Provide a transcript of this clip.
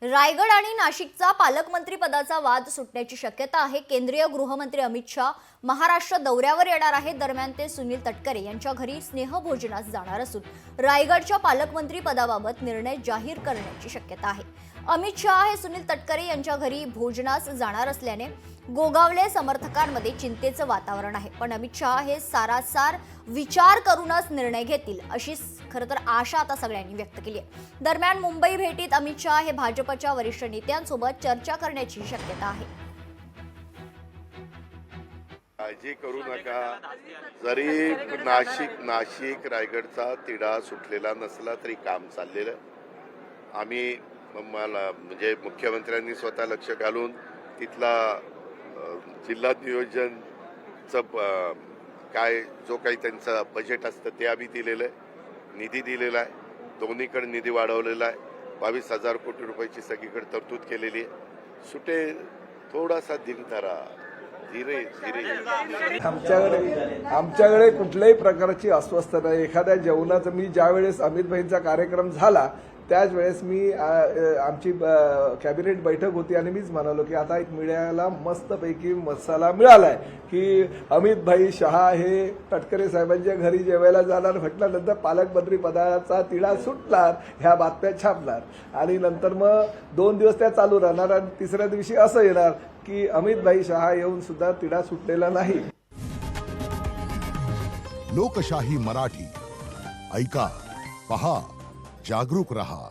रायगड आणि नाशिकचा पालकमंत्री पदाचा वाद सुटण्याची शक्यता आहे। केंद्रीय गृहमंत्री अमित शाह महाराष्ट्र दौऱ्यावर येणार आहेत। दरम्यान ते सुनील तटकरे यांच्या घरी स्नेहभोजनास जाणार असून रायगडच्या पालकमंत्री पदाबाबत निर्णय जाहीर करण्याची शक्यता आहे। अमित शाह हे सुनील तटकरे यांच्या घरी भोजनास जाणार असल्याने गोगावले समर्थकांमध्ये चिंतेचं वातावरण आहे। पण अमित शाह हे सारासार विचार करूनच निर्णय घेतील अशी खरं तर आशा आता सगळ्यांनी व्यक्त केली आहे। दरम्यान मुंबई भेटीत अमित शाह हे भाजपच्या वरिष्ठ नेत्यांसोबत चर्चा करण्याची शक्यता आहे। काळजी करू नका, जरी नाशिक रायगडचा तिढा सुटलेला नसला तरी काम चाललेलं। आम्ही मला म्हणजे मुख्यमंत्र्यांनी स्वतः लक्ष घालून तिथला जिल्हा नियोजनचं काय जो काही त्यांचं बजेट असतं ते आम्ही दिलेलं आहे, निधी दिलेला आहे, दोन्हीकडे निधी वाढवलेला आहे। 22,000 कोटी रुपयाची सगळीकडे तरतूद केलेली आहे। सुटे थोडासा दिन धरा, धीरे धीरे। आमच्याकडे कुठल्याही प्रकारची अस्वस्थता नाही। एखाद्या जेवणाचं मी ज्यावेळेस अमित भाईंचा कार्यक्रम झाला त्याच वेळेस मी आमची कॅबिनेट बैठक होती आणि मीच म्हणालो की आता एक मीडियाला मस्तपैकी मसाला मिळालाय की अमित भाई शहा हे तटकरे साहेबांच्या घरी जेवायला जाणार, म्हटल्यानंतर पालकमंत्री पदाचा तिढा सुटणार, ह्या बातम्या छापणार आणि नंतर मग 2 दिवस त्या चालू राहणार आणि तिसऱ्या दिवशी असं येणार की अमित भाई शहा येऊन सुद्धा तिढा सुटलेला नाही। लोकशाही मराठी ऐका, पहा, जागरूक रहा।